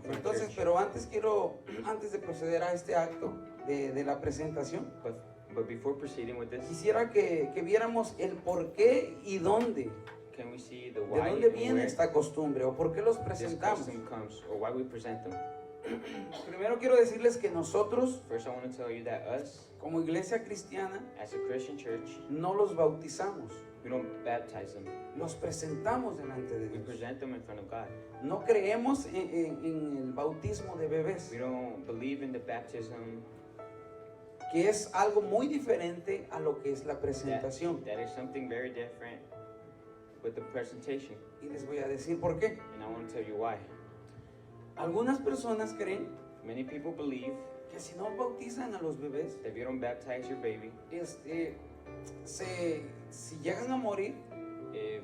front of Entonces, church. pero antes de proceder a este acto de la presentación, But before proceeding with this, quisiera que viéramos el por qué y dónde, can we see the de why dónde and viene where esta costumbre o por qué los this presentamos. custom comes, or why we present them? Primero quiero decirles que nosotros, First, I want to tell you that us, como iglesia cristiana, as a Christian church, no los bautizamos, we don't baptize them. los presentamos delante de We Dios. present them in front of God. No creemos en el bautismo de bebés, We don't believe in the baptism que es algo muy diferente a lo que es la presentación. that is something very different with the presentation. Y les voy a decir por qué. And I want to tell you why. Algunas personas creen Many people believe que si no bautizan a los bebés, that if you don't baptize your baby, si llegan a morir, if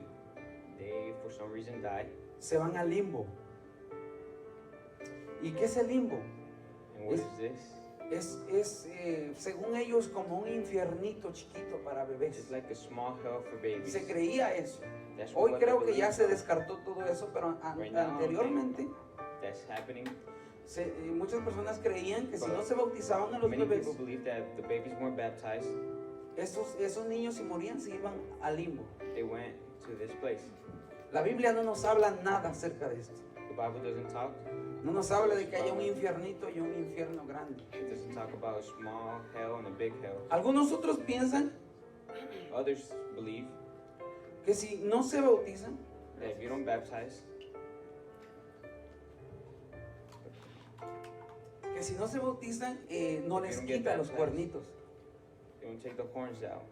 they for some reason die, se van al limbo. ¿Y qué es el limbo? and what Es- is this? Según ellos, como un infiernito chiquito para It's bebés. like a small hell for babies. Se creía eso. That's Hoy what they creo que ya believe. se descartó todo eso, pero Right now, anteriormente That's happening. muchas personas creían que si no se bautizaban a los Many bebés, people believe that if the babies weren't baptized, esos niños si morían se iban al limbo. they went to this place. La Biblia no nos habla nada acerca de esto. The Bible doesn't talk. No nos habla de que haya un infiernito y un infierno grande. It doesn't talk about a small hell and a big hell. Algunos otros piensan Others believe que si no se bautizan, that if you don't baptize, no les quita los cuernitos. they don't take the horns out.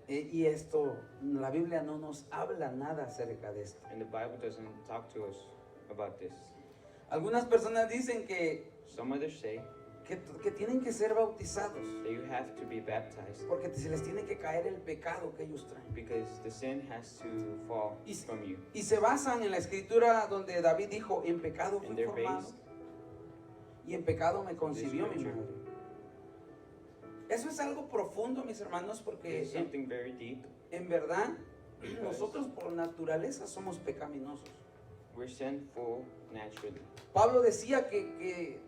Y esto, la Biblia no nos habla nada acerca de esto. And the Bible doesn't talk to us about this. Algunas personas dicen que Some others say tienen que ser bautizados that you have to be baptized porque se les tiene que caer el pecado que ellos traen. because the sin has to fall from you. Y se basan en la escritura donde David dijo, en pecado fui And they're formado based y en pecado me concibió mi scripture. madre. Eso es algo profundo, mis hermanos, porque It's something very deep. en verdad Because nosotros por naturaleza somos pecaminosos. we're sinful naturally. Pablo decía que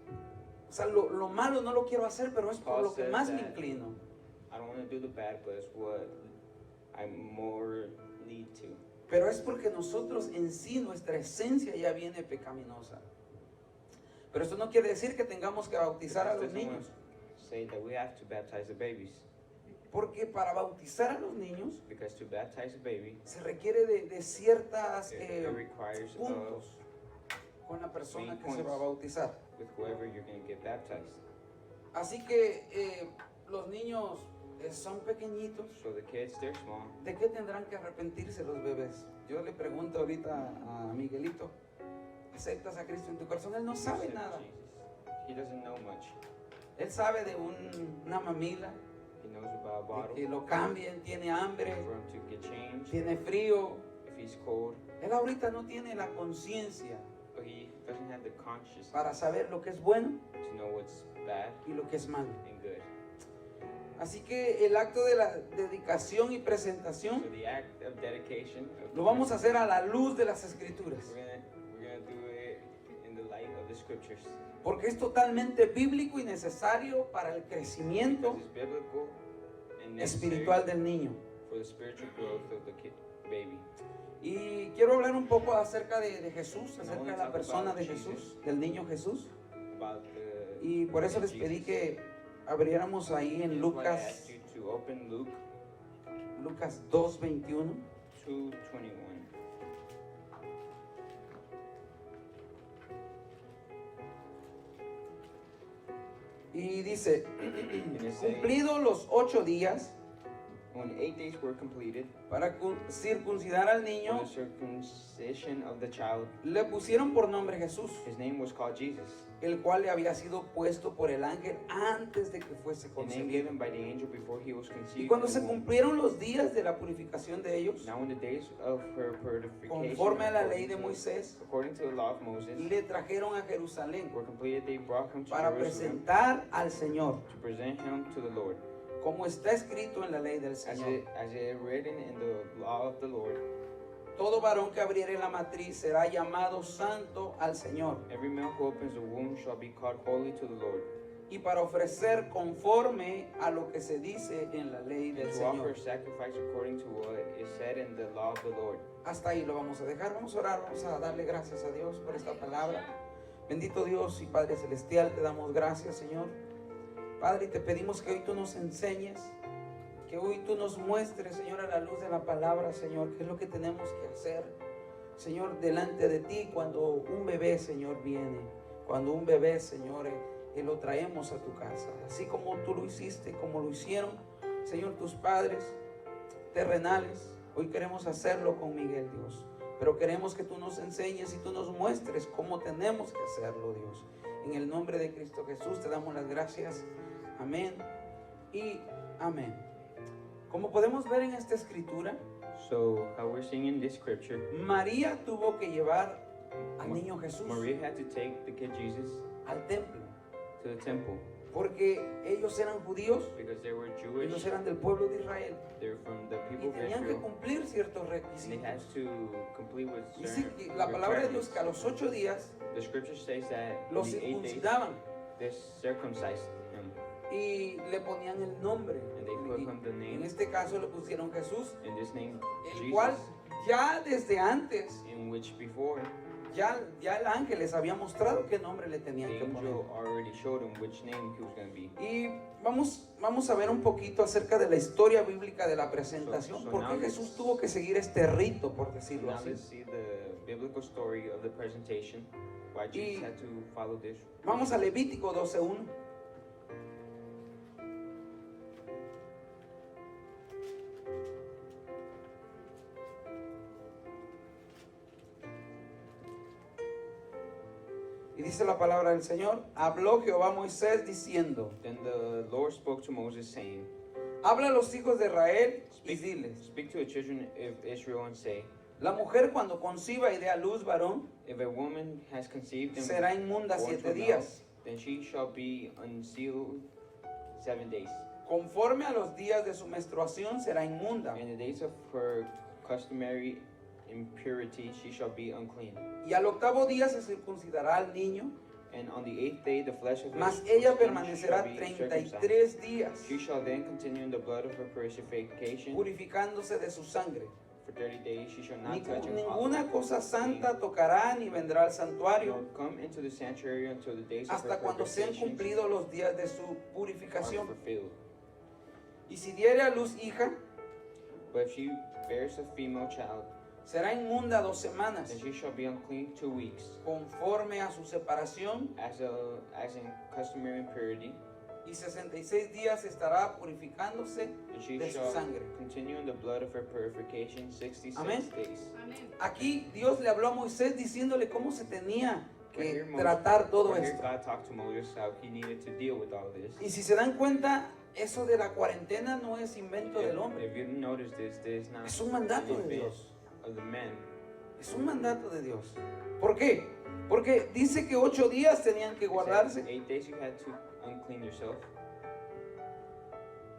o sea, lo malo no lo quiero hacer, pero es por Paul lo que said más me that inclino. I don't want to do the bad, but it's what I more lead to. Pero es porque nosotros en sí, nuestra esencia ya viene pecaminosa. Pero esto no quiere decir que tengamos que bautizar a This los doesn't niños. say that we have to baptize the babies, Porque para bautizar a los niños because to baptize a baby, se requiere de ciertas it requires puntos con la persona main que se va a bautizar. with whoever you're going to get baptized. Así que los niños son pequeñitos. So the kids, they're small. ¿De qué tendrán que arrepentirse los bebés? Yo le pregunto ahorita a Miguelito, ¿aceptas a Cristo en tu corazón? Él no sabe Accept nada. Jesus. He doesn't know much. Él sabe de una mamila, He knows about a de bottle, que lo cambien, tiene hambre, for him to get changed, tiene frío. if he's cold, Él ahorita no tiene la conciencia but he doesn't have the consciousness para saber lo que es bueno to know what's bad y lo que es malo. and good. Así que el acto de la dedicación y presentación So the act of dedication, lo vamos a hacer a la luz de las escrituras, we're gonna do it in the light of the scriptures, porque es totalmente bíblico y necesario para el crecimiento because it's biblical and necessary espiritual del niño. for the spiritual growth of the baby. Y quiero hablar un poco acerca de Jesús, And I acerca wanna de la talk persona about de Jesus. Jesús, del niño Jesús. About the Y por eso les Jesus. pedí que abriéramos ahí en That's why I asked Lucas, you to open Luke Lucas 2:21. 2:21. Y dice, And it says, cumplidos los 8 días when 8 days were completed para circuncidar al for niño, the circumcision of the child, le pusieron por nombre Jesús, his name was called Jesus, el cual le había sido puesto por el ángel antes de que fuese the name concebido. given by the angel before he was Y conceived. cuando in se the womb. cumplieron los días de la purificación de ellos, Now in the days of her purification, conforme a la ley de Moisés, according to the law of Moses, le trajeron a Jerusalén were completed, they brought him to para Jerusalem presentar al Señor, to present him to the Lord, como está escrito en la ley del as Señor. it written in the law of the Lord. Todo varón que abriere la matriz será llamado santo al Señor. Every male who opens the womb shall be called holy to the Lord. Y para ofrecer conforme a lo que se dice en la ley del And to Señor. offer sacrifice according to what is said in the law of the Lord. Hasta ahí lo vamos a dejar. Vamos a orar, vamos a darle gracias a Dios por esta palabra. Bendito Dios y Padre Celestial, te damos gracias, Señor. Padre, te pedimos que hoy tú nos enseñes, que hoy tú nos muestres, Señor, a la luz de la palabra, Señor, qué es lo que tenemos que hacer, Señor, delante de ti cuando un bebé, Señor, viene. Cuando un bebé, Señor, lo traemos a tu casa. Así como tú lo hiciste, como lo hicieron, Señor, tus padres terrenales. Hoy queremos hacerlo con Miguel, Dios. Pero queremos que tú nos enseñes y tú nos muestres cómo tenemos que hacerlo, Dios. En el nombre de Cristo Jesús te damos las gracias. Amén y amén. Como podemos ver en esta escritura, So, how we're seeing in this scripture, María tuvo que llevar al niño Jesús Maria had to take the kid Jesus al templo, to the temple porque ellos eran judíos, because they were ellos Jewish. eran del pueblo de Israel They're from the y people of tenían que Israel. cumplir ciertos They had requisitos. to complete with Dice certain que la palabra de Dios que a requirements. los 8 días The scripture says that los in the 8 days circuncidaban they circumcised him, y le ponían el nombre. and they put him the En name. este caso le pusieron Jesús, In this name, el cual Jesus, ya desde antes, in which before ya el ángel les había mostrado qué nombre le tenían the que poner. angel already showed him which name he was going to be. Y vamos a ver un poquito acerca de la historia bíblica de la presentación. So ¿Por qué now Jesús let's- tuvo que seguir este rito, por decirlo Now así? let's see the biblical story of the presentation, why Jesus Y had to follow this. Vamos a Levítico 12:1. Y dice la palabra del Señor, habló Jehová a Moisés diciendo, Then the Lord spoke to Moses, saying, habla a los hijos de Israel y Speak, diles, speak to the children of Israel and say, la mujer cuando conciba y dé a luz varón, If a woman has conceived and será inmunda born 7 to a male, días, then she shall be unsealed 7 days. conforme a los días de su menstruación será inmunda. In the days of her customary impurity, she shall be unclean. Y al octavo día se circuncidará al niño, And on the 8th day, the flesh of mas his ella skin permanecerá shall be circumcised. 33 días, She shall then continue in the blood of her purification. purificándose de su sangre. For 30 days she shall not Ni touch ninguna cosa santa tocará ni vendrá al santuario nor come into the sanctuary until the days of hasta her cuando sean purification cumplidos los días de su are purificación. fulfilled. Y si diere a luz hija, But if she bears a female child, será inmunda 2 semanas, then she shall be unclean 2 weeks, conforme a su separación, as in customary impurity, y 66 días estará purificándose and she de su shall sangre. continue in the blood of her purification 66 Amén. days. Aquí Dios le habló a Moisés diciéndole cómo se tenía Right que here, tratar todo right here, esto. God talked to Moses how he needed to deal with all this. Y si se dan cuenta, eso de la cuarentena no es invento del hombre, If you notice this is not es un mandato an de event Dios. of the man. Es un mandato de Dios. ¿Por qué? Porque dice que 8 días tenían que It said, guardarse, 8 days you had to unclean yourself,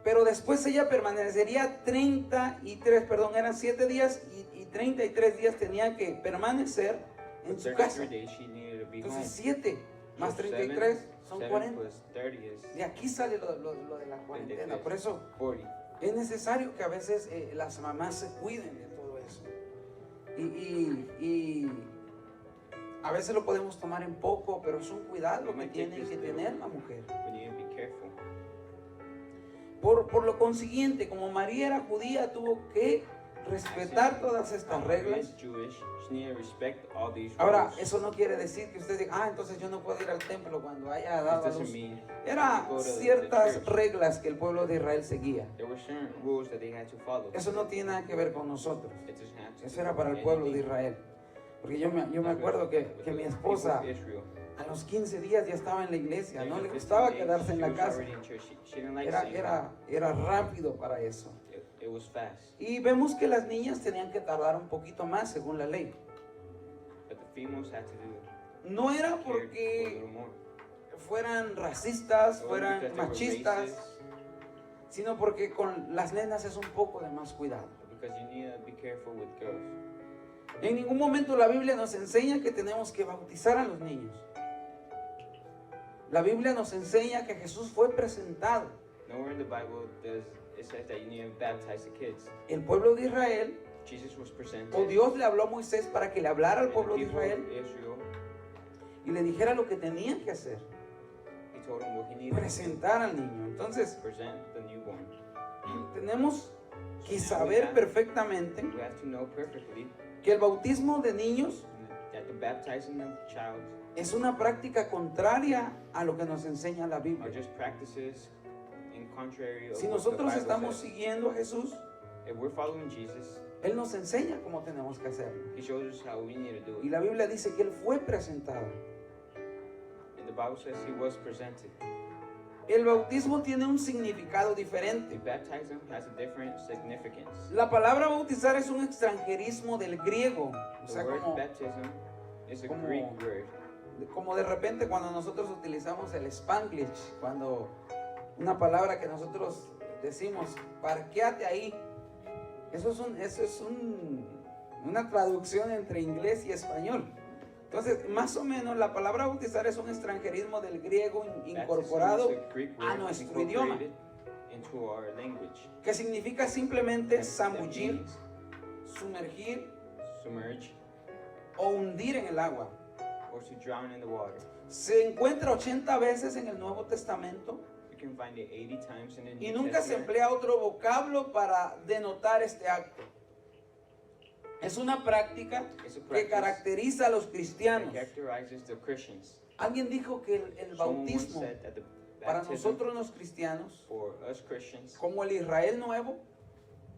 pero después ella permanecería 33, perdón, eran 7 días y 33 días tenía que permanecer en but su 33 casa. days she needed to be home. Entonces 7 más So 33 son 7 40. plus 30 is De aquí sale lo de la cuarentena. Por eso 40. es necesario que a veces las mamás se cuiden de todo eso. Y a veces lo podemos tomar en poco, pero es un cuidado que tiene que tener la mujer. We need to be careful. Por lo consiguiente, como María era judía, tuvo que respetar todas estas Maria reglas. is Jewish, she needed to respect all these Ahora, rules. eso no quiere decir que usted diga, entonces yo no puedo ir al templo cuando haya This dado a doesn't luz. mean Era you go to the ciertas church. reglas que el pueblo de Israel seguía. There were certain rules that they had to follow. Eso no tiene nada que ver con nosotros. It doesn't have to Eso do era para el with pueblo de anything. Israel. Porque yo me acuerdo que With mi the esposa people of Israel. a los 15 días ya estaba en la iglesia, no After le 15 gustaba days, quedarse en she la was casa. already in church. She didn't like staying home. Era rápido para eso. It was fast. Y vemos que las niñas tenían que tardar un poquito más según la ley. But the females had to do No era care for a porque little more. fueran racistas, It wasn't fueran because they were machistas, racist, sino porque con las nenas es un poco de más cuidado. but because you need to be careful with girls. En ningún momento la Biblia nos enseña que tenemos que bautizar a los niños. La Biblia nos enseña que Jesús fue presentado. Nowhere in the Bible does it says that you need to baptize the kids. El pueblo de Israel, Jesus was presented. o Dios le habló a Moisés para que le hablara al and pueblo the de people of Israel Israel, y le dijera lo que tenían que hacer. he told them what he needed Presentar al niño. Entonces, to present the newborn. tenemos que So saber now perfectamente we have to know perfectly que el bautismo de niños that the baptizing of child es una práctica contraria a lo que nos enseña la are Biblia. just practices in contrary of Si what the nosotros Bible estamos says. siguiendo a Jesús, If we're following Jesus, Él nos enseña cómo tenemos que hacerlo. he shows us how we need to do Y it. la Biblia dice que Él fue presentado. And the Bible says he was presented. El bautismo tiene un significado The diferente. baptism has a different significance. La palabra bautizar es un extranjerismo del griego. O The sea, word como, baptism is a como- Greek word. como de repente cuando nosotros utilizamos el Spanglish, cuando una palabra que nosotros decimos, parquéate ahí. Eso es una traducción entre inglés y español. Entonces, más o menos, la palabra bautizar es un extranjerismo del griego incorporado, Baptism is a Greek a word nuestro idioma. incorporated into our language. que significa simplemente That zambullir, means sumergir submerge o hundir en el agua. or to drown in the water. Se encuentra 80 veces en el Nuevo Testamento You can find it 80 times in the y New nunca se Testament. emplea otro vocablo para denotar este acto. Es una práctica It's a que practice caracteriza a los that cristianos. characterizes the Christians. Alguien dijo que el Someone once bautismo said that the para baptism nosotros los cristianos, for us Christians, como el Israel nuevo,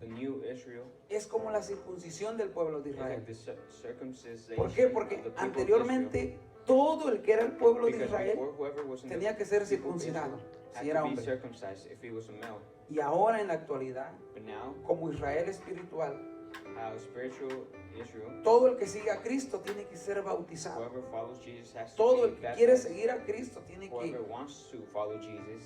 the new Israel, es como la circuncisión del pueblo de is Israel. like the circumcision ¿Por qué? of Porque the people of anteriormente todo el que era el pueblo de Because Israel before, whoever was in the tenía que ser people of circuncidado Israel si had era to be hombre. circumcised if he was a male. Y ahora en la actualidad, But now, como Israel espiritual, spiritual Israel, todo el que sigue a Cristo tiene que ser bautizado. whoever follows Jesus has to Todo el be que quiere baptized. seguir a Cristo tiene Whoever que wants to follow Jesus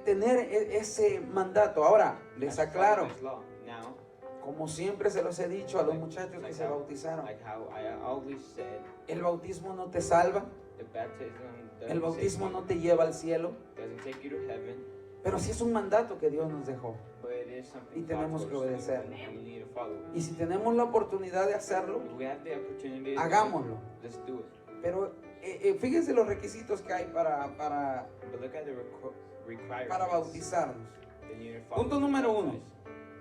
tener ese mandato. Ahora, les has to follow aclaro, his law. Now, como siempre se los he dicho a los muchachos que se bautizaron, like how I always said, el bautismo no te salva, the baptism el doesn't bautismo save no you, te lleva al cielo, doesn't take you to heaven, pero sí es un mandato que Dios nos dejó. but it is something Y tenemos God que told us to do, obedecerlo. and we need to follow it. Y si tenemos la oportunidad de hacerlo, If we have the opportunity to do it, hagámoslo. let's do it. Pero fíjense los requisitos que hay para But look at the requirements bautizarnos. that you need to follow Punto to número baptize. uno.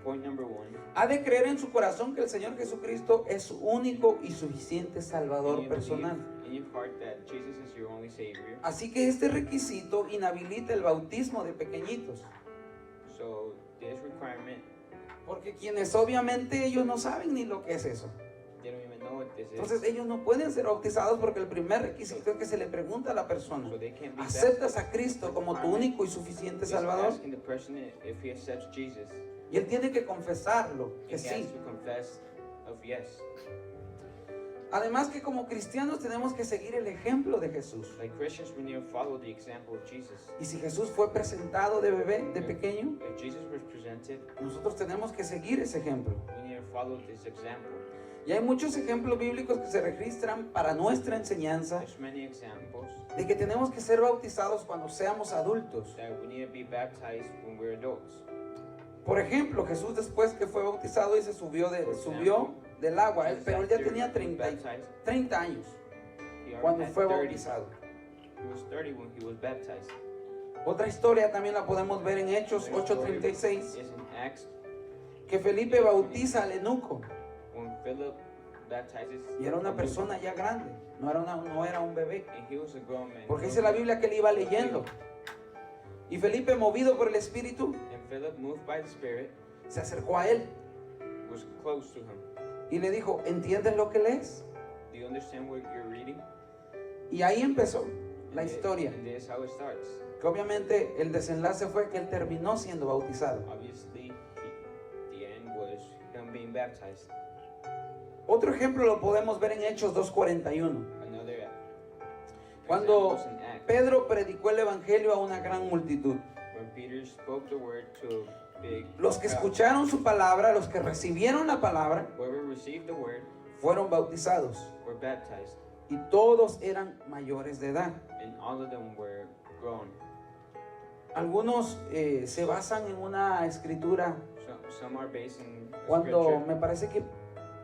Point number one. Ha de creer en su corazón que el Señor Jesucristo es su único y suficiente Salvador You believe personal. in your heart that Jesus is your only Savior. Así que este requisito inhabilita el bautismo de pequeñitos. So this requirement, Porque quienes obviamente ellos no saben ni lo que es eso. they don't even know what this Entonces is. ellos no pueden ser bautizados porque el primer requisito es que se le pregunta a la persona, So they can't be ¿aceptas a Cristo como tu único y suficiente It's Salvador? asking the person if he accepts Jesus. Y él tiene que confesarlo, He que has sí. to confess of yes. Además que como cristianos tenemos que seguir el ejemplo de Jesús. Like Christians, we need to follow the example of Jesus. Y si Jesús fue presentado de bebé, de pequeño, If Jesus was presented, nosotros tenemos que seguir ese ejemplo. we need to follow this example. Y hay muchos ejemplos bíblicos que se registran para nuestra enseñanza There's many examples de que tenemos que ser bautizados cuando seamos adultos. that we need to be baptized when we're adults. Por ejemplo, Jesús después que fue bautizado y se subió del agua, pero él ya tenía 30 años He already cuando had fue 30. bautizado. He was 30 when he was baptized. Otra historia también la podemos ver en Hechos The story 8:36, is in Acts que Felipe bautiza al eunuco when Philip baptizes. y era una persona ya grande, no era un bebé. And he was a grown man. Porque dice la Biblia que él iba leyendo. Y Felipe, movido por el Espíritu, And Philip, moved by the Spirit, se acercó a él was close to him. y le dijo, ¿entiendes lo que lees? Do you understand what you're reading? Y ahí empezó la And historia. And this is how it starts. Que obviamente el desenlace fue que él terminó siendo bautizado. Obviously, the end was him being baptized. Otro ejemplo lo podemos ver en Hechos 2:41. Another Cuando example is in Acts, Pedro predicó el evangelio a una gran multitud. when Peter spoke the word to a big Los que crowd. escucharon su palabra, los que recibieron la palabra, Whoever received the word fueron bautizados were baptized, y todos eran mayores de edad. and all of them were grown. Algunos se basan en una escritura Some are based in cuando scripture. me parece que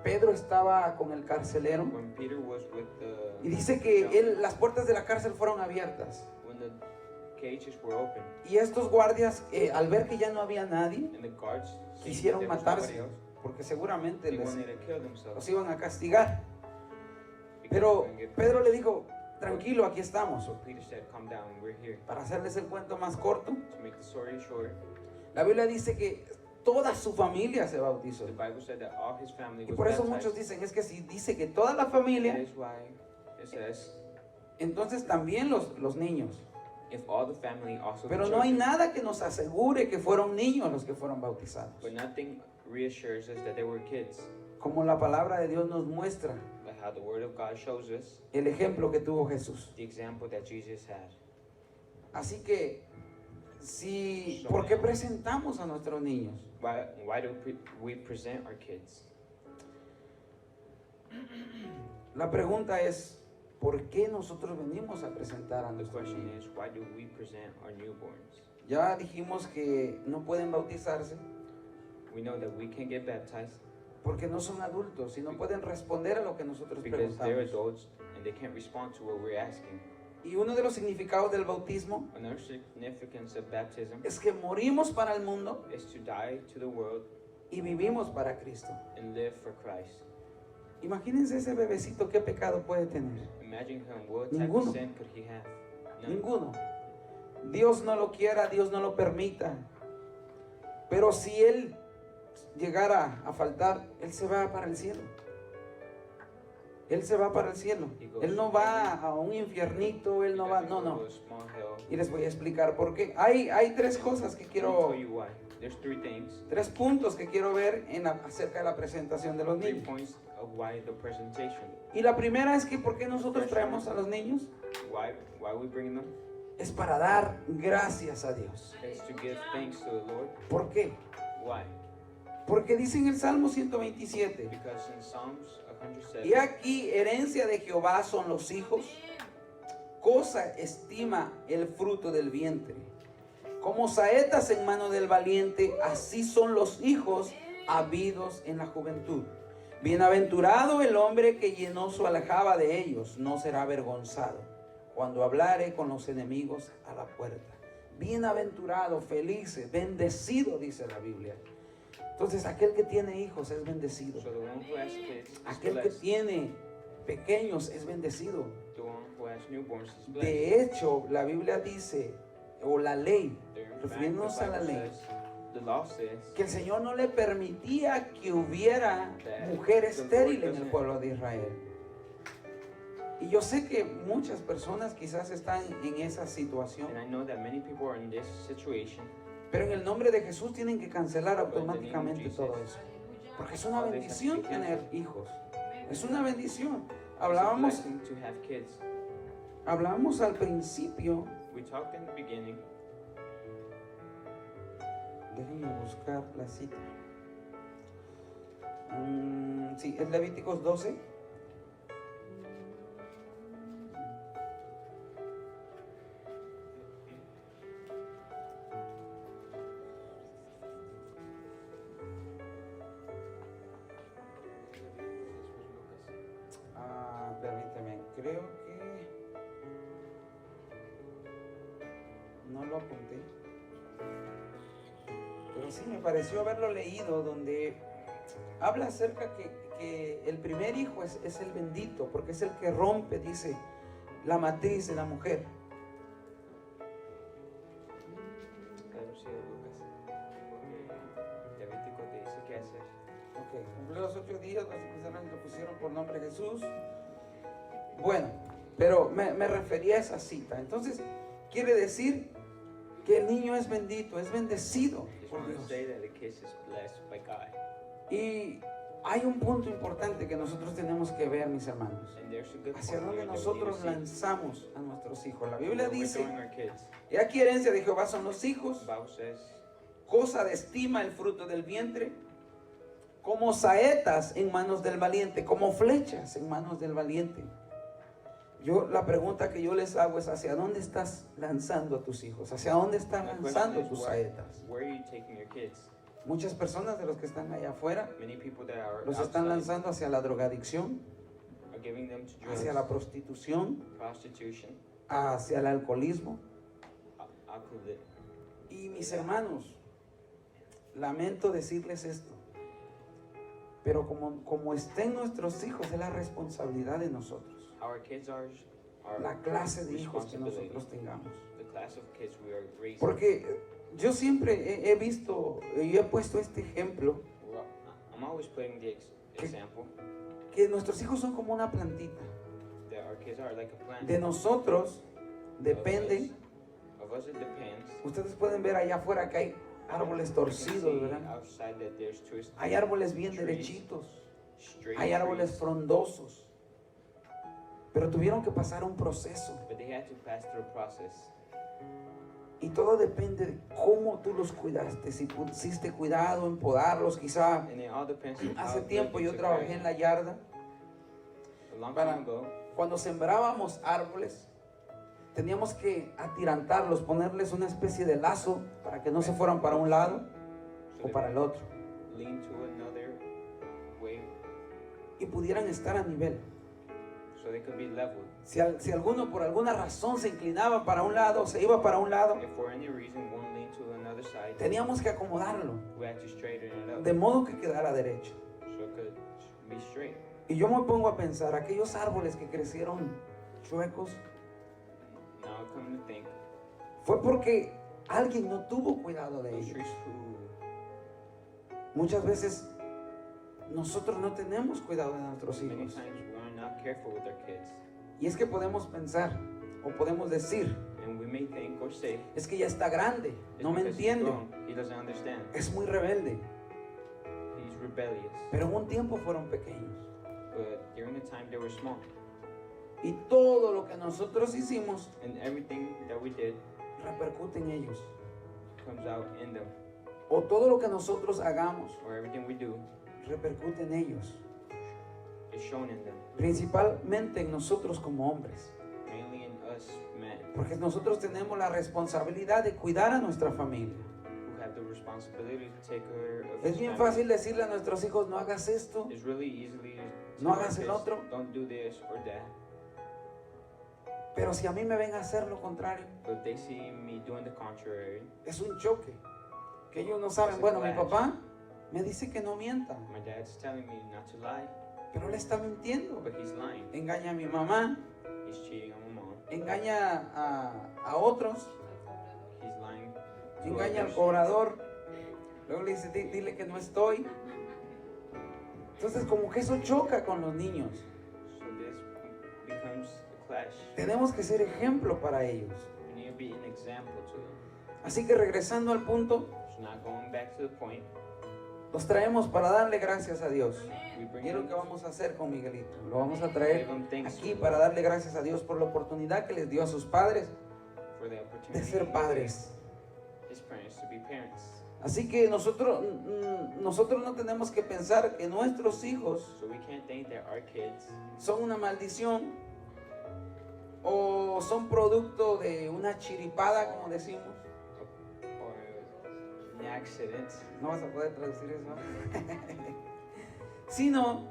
Pedro estaba con el carcelero When Peter was with y the dice que las puertas de la cárcel fueron abiertas when the cages were open, y estos guardias al ver que ya no había nadie and the guards seeing quisieron that there was matarse nobody else, porque seguramente they les, wanted to kill themselves. los iban a castigar. because Pero they wouldn't get Pedro le punished. dijo, tranquilo, aquí estamos. So Peter said, "Come down, we're here." Para hacerles el cuento más corto, To make the story short, la Biblia dice que toda su familia se bautizó. the Bible said that all his family Y was por eso baptized. muchos dicen, es que si dice que toda la That familia, is why it says, entonces también los niños. if all the family, also Pero the no hay children. nada que nos asegure que fueron niños los que fueron bautizados. But nothing reassures us that they were kids. Como la palabra de Dios nos muestra But how the Word of God shows us el ejemplo que tuvo Jesús. the example that Jesus had. Así que, ¿por qué presentamos a nuestros niños? Why do we present our kids? La pregunta es, ¿por qué nosotros venimos a presentar a The nuestros question niños? is, why do we present our newborns? Ya dijimos que no pueden bautizarse We know that we can get baptized porque no son adultos y no pueden responder a lo que nosotros because they're preguntamos. adults and they can't respond to what we're asking. Y uno de los significados del bautismo Another significance of baptism es que morimos para el mundo is to die to the world y vivimos para Cristo. and live for Christ. Imagínense ese bebecito, qué pecado puede tener. Imagine him, what type Ninguno. of sin could he have? None. Ninguno. Dios no lo quiera, Dios no lo permita. Pero si Él llegara a faltar, Él se va para el cielo. Él se va para el cielo. Él no va a un infiernito, Él no va, no, no. To a small hell. Y les voy a explicar por qué. Hay tres cosas que Let me quiero, tell you why. There's three things, tres puntos que quiero ver acerca de la presentación de los three niños. points of why the presentation. Y la primera es que ¿por qué nosotros traemos a los niños? Why we bring them? Es para dar gracias a Dios. It's to give thanks to the Lord. ¿Por qué? Why? Porque dice en el Salmo 127, Because in Psalms y 107, aquí herencia de Jehová son los hijos, cosa estima el fruto del vientre. Como saetas en mano del valiente, así son los hijos habidos en la juventud. Bienaventurado el hombre que llenó su aljaba de ellos, no será avergonzado cuando hablare con los enemigos a la puerta. Bienaventurado, feliz, bendecido, dice la Biblia. Entonces, aquel que tiene hijos es bendecido. so the one who has kids is Aquel que blessed. tiene pequeños es bendecido. The one who has newborns is blessed. De hecho, la Biblia dice, o la ley, In fact, refiriéndonos a la Bible ley, says, the law says que el Señor no le permitía que hubiera mujer estéril en el pueblo de Israel. Y yo sé que muchas personas quizás están en esa situación, and I know that many people are in this situation, pero en el nombre de Jesús tienen que cancelar but in the name of automáticamente Jesus, todo eso. Porque es una all this has to bendición be tener canceled. hijos. Es una bendición. It's a Hablábamos, blessing to have kids. hablábamos al principio, We talked in the beginning. déjenme buscar la cita. Sí, es Levíticos 12. Permíteme, creo que no lo apunté, pero sí me pareció haberlo leído, donde habla acerca que el primer hijo es el bendito, porque es el que rompe, dice, la matriz de la mujer. A ver si Lucas. Levítico te dice qué hacer. Ok, cumplió los 8 días, los cristianos le pusieron por nombre Jesús. Bueno, pero me refería a esa cita. Entonces, quiere decir que el niño es bendito, es bendecido Just por want to Dios. say that the kid is blessed by God. Y hay un punto importante que nosotros tenemos que ver, mis hermanos. And there's a good Hacia point dónde here that we need nosotros to see. lanzamos a nuestros hijos. La Biblia Where we're dice, throwing our kids. y aquí herencia de Jehová son los hijos, The Bible says, cosa de estima el fruto del vientre, como saetas en manos del valiente, como flechas en manos del valiente. La pregunta que yo les hago es: ¿hacia dónde estás lanzando a tus hijos? ¿Hacia dónde están My lanzando question is, tus saetas? where are you taking your kids? Muchas personas de los que están allá afuera Many people that are los están outside lanzando hacia la drogadicción, are giving them to drugs, hacia la prostitución, prostitution, hacia el alcoholismo. alcohol. Y mis hermanos, lamento decirles esto, pero como estén nuestros hijos, es la responsabilidad de nosotros. Our kids are La clase de hijos que responsibility. nosotros tengamos. The class of kids we are raising. Porque yo siempre he visto y he puesto este ejemplo, Well, I'm always putting the example que nuestros hijos son como una plantita. that our kids are like a plant. De nosotros depende. Of us it depends. Ustedes pueden ver allá afuera que hay árboles You can torcidos, see ¿verdad? outside that there's twisted Hay árboles bien trees, derechitos, straight hay árboles trees, frondosos, pero tuvieron que pasar un proceso. but they had to pass through a process. Y todo depende de cómo tú los cuidaste, si pusiste cuidado en podarlos. Quizá And it all depends on hace how tiempo good you yo took trabajé care en of la yarda. them. A long para- time ago, Cuando sembrábamos árboles, teníamos que atirantarlos, ponerles una especie de lazo para que no se fueran para un lado so o they para el otro lean to another way y pudieran estar a nivel. so they could be leveled. Si alguno por alguna razón se inclinaba para un lado, se iba para un lado, If for any reason one leaned to another side, teníamos que acomodarlo we had to straighten it up de modo que quedara derecho. so it could be straight. Y yo me pongo a pensar, aquellos árboles que crecieron chuecos, Now I come to think, fue porque alguien no tuvo cuidado de those ellos. trees who Muchas veces nosotros no tenemos cuidado de nuestros many hijos. times we're not careful with our kids. Y es que podemos pensar o podemos decir, And we may think or say, es que ya está grande, it's no me because he's entiende, grown, he doesn't understand. es muy rebelde. He's rebellious. Pero en un tiempo fueron pequeños. But during the time they were small. Y todo lo que nosotros hicimos And everything that we did repercute en ellos. comes out in them. O todo lo que nosotros hagamos Or everything we do repercute en ellos. is shown in them. Principalmente en nosotros como hombres. Mainly in us men Porque nosotros tenemos la responsabilidad de cuidar a nuestra familia. who have the responsibility to take care of Es his bien family. fácil decirle a nuestros hijos, no hagas esto, It's really easily to No our hagas el kids, otro. don't do this or that. pero si a mí me ven a hacer lo contrario, But they see me doing the contrary. es un choque. Que ellos no saben, bueno, mi papá me dice que no mienta, My dad's telling me not to lie, pero él está mintiendo. but he's lying. Engaña a mi mamá, He's cheating on my mom. engaña a otros, He's lying to engaña al others. cobrador, luego le dice, dile que no estoy. Entonces como que eso choca con los niños. So this becomes a clash. Tenemos que ser ejemplo para ellos. We need to be an example to them. Así que regresando al punto, So now going back to the point, los traemos para darle gracias a Dios. we bring ¿Qué es lo them, que vamos a hacer con Miguelito? Lo vamos a give traer them thanks aquí para darle gracias a Dios por la oportunidad que les dio a sus padres for the de opportunity ser padres. his parents to be parents. Así que nosotros no tenemos que pensar que nuestros hijos So we can't think that our kids son una maldición o son producto de una chiripada, como decimos. or an accident, No vas a poder traducir eso. Sino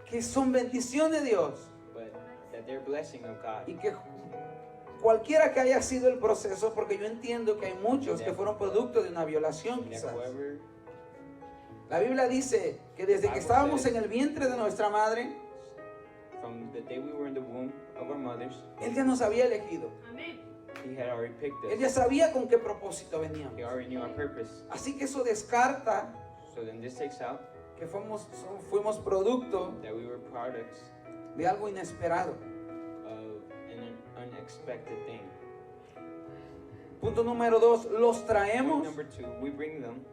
que son bendición de Dios but that they're blessing of God. y que cualquiera que haya sido el proceso, porque yo entiendo que hay muchos que fueron producto de una violación And that quizás. whoever, La Biblia dice que desde que estábamos en el vientre de nuestra madre, from the day we were in the womb of our mothers, Él ya nos había elegido. He had already picked Él ya us. sabía con qué propósito veníamos. He already knew our purpose. Así que eso descarta So then this takes out que fuimos producto that we were products de algo inesperado. of an unexpected thing. Punto número 2, los Point traemos number 2, we bring them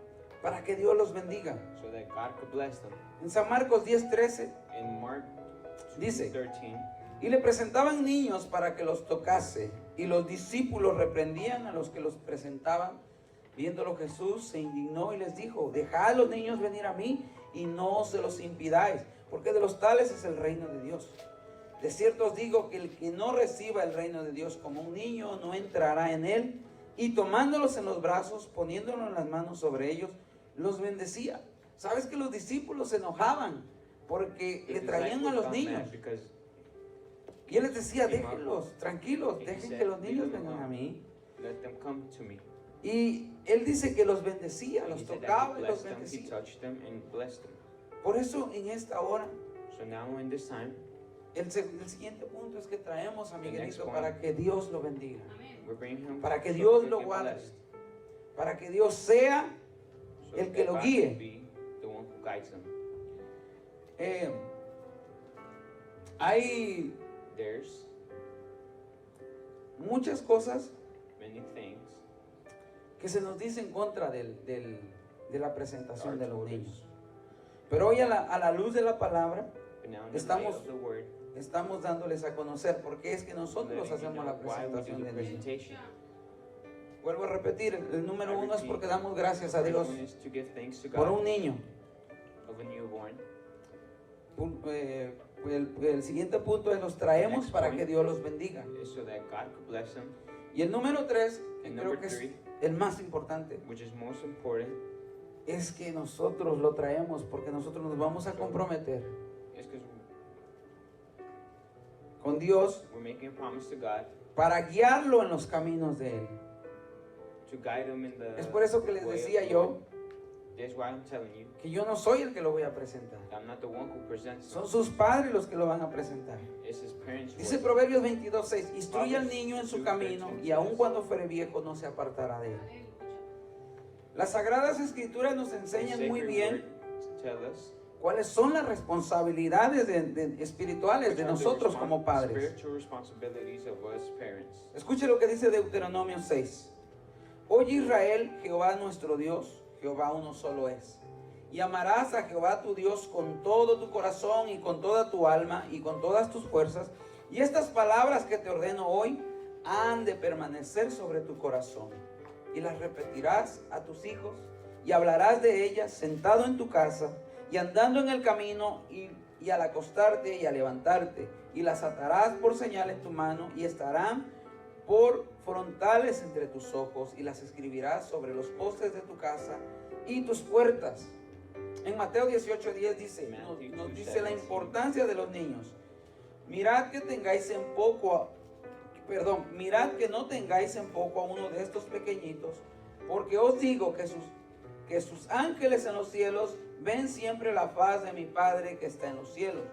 para que Dios los bendiga. so that God could bless them. En San Marcos 10:13 In Mark dice, 13, y le presentaban niños para que los tocase, y los discípulos reprendían a los que los presentaban. Viéndolo Jesús se indignó y les dijo, dejad a los niños venir a mí y no se los impidáis, porque de los tales es el reino de Dios. De cierto os digo que el que no reciba el reino de Dios como un niño no entrará en él. Y tomándolos en los brazos, poniéndolos en las manos sobre ellos, los bendecía. ¿Sabes que los discípulos se enojaban porque le traían a los niños? Y él les decía, déjenlos, tranquilos, dejen que los niños vengan a mí. Let them come to me. Y él dice que los bendecía, He los said that tocaba he y los blessed them, he bendecía. touched them and blessed them. Por eso en esta hora, So now in this time, el siguiente punto es que traemos a The Miguelito next point. para que Dios lo bendiga, we're bringing him para que so Dios he lo can guarde, blessed. para que Dios sea So el que that lo God guíe. can be the one who guides them. Hay There's muchas cosas many things que se nos dice en contra de la presentación de los told us. niños. Pero hoy a la luz de la palabra But now in the light estamos of the word, estamos dándoles a conocer por qué es que nosotros letting you hacemos know la why we do presentación the de niños. presentation. Vuelvo a repetir, el número I uno es repeat, porque damos gracias a First Dios one is to give thanks to por God un niño. of a newborn. El siguiente punto es los traemos Next para point. que Dios los bendiga. Is so that God could bless them. Y el número tres, que And creo number que es 3, el más importante, which is most important, es que nosotros lo traemos porque nosotros nos vamos a comprometer is because con Dios we're making a promise to God para guiarlo en los caminos de Él. to guide him in the Es por eso que les way of decía the yo Lord. That's why I'm telling you, que yo no soy el que lo voy a presentar. I'm not the one who presents Son him. sus padres los que lo van a presentar. It's his parents' Dice work. Proverbios 22:6, instruye al niño en su camino y aun cuando fuere viejo no se apartará de él. Las Sagradas Escrituras nos The enseñan muy sacred bien word tell us cuáles son las responsabilidades espirituales de which are the nosotros como padres. spiritual responsibilities of us parents. Escuche lo que dice Deuteronomio 6. Oye Israel, Jehová nuestro Dios, Jehová uno solo es. Y amarás a Jehová tu Dios con todo tu corazón y con toda tu alma y con todas tus fuerzas. Y estas palabras que te ordeno hoy han de permanecer sobre tu corazón. Y las repetirás a tus hijos y hablarás de ellas sentado en tu casa y andando en el camino y al acostarte y al levantarte. Y las atarás por señal en tu mano y estarán por frontales entre tus ojos y las escribirás sobre los postes de tu casa y tus puertas. En Mateo 18:10 dice, nos dice la importancia de los niños. Mirad que no tengáis en poco a uno de estos pequeñitos, porque os digo que sus ángeles en los cielos ven siempre la faz de mi Padre que está en los cielos.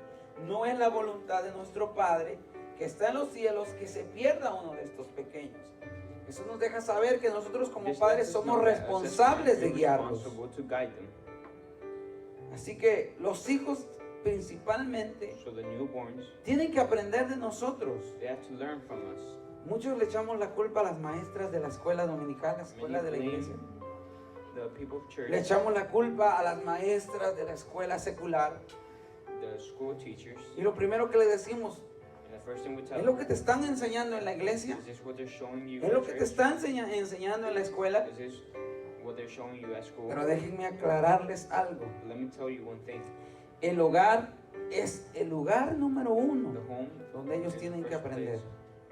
No es la voluntad de nuestro Padre que está en los cielos que se pierda uno de estos pequeños. Eso nos deja saber que nosotros como This padres lets us somos know that as responsables de we're guiarlos. responsible to guide them. Así que los hijos principalmente So the newborns, tienen que aprender de nosotros. they have to learn from us. Muchos le echamos la culpa a las maestras de la escuela dominical, la escuela de la Many iglesia. The people of church, Le echamos la culpa a las maestras de la escuela secular. the school teachers, Y lo primero que le decimos, and the first thing we tell ¿es lo que them, te están enseñando en la iglesia? is this what they're showing you ¿Es at lo que te church? están enseñando en la escuela? Is this what they're showing you at school? Pero déjenme aclararles algo. Let me tell you one thing. El hogar es el lugar número The uno home donde ellos is the tienen que first aprender. place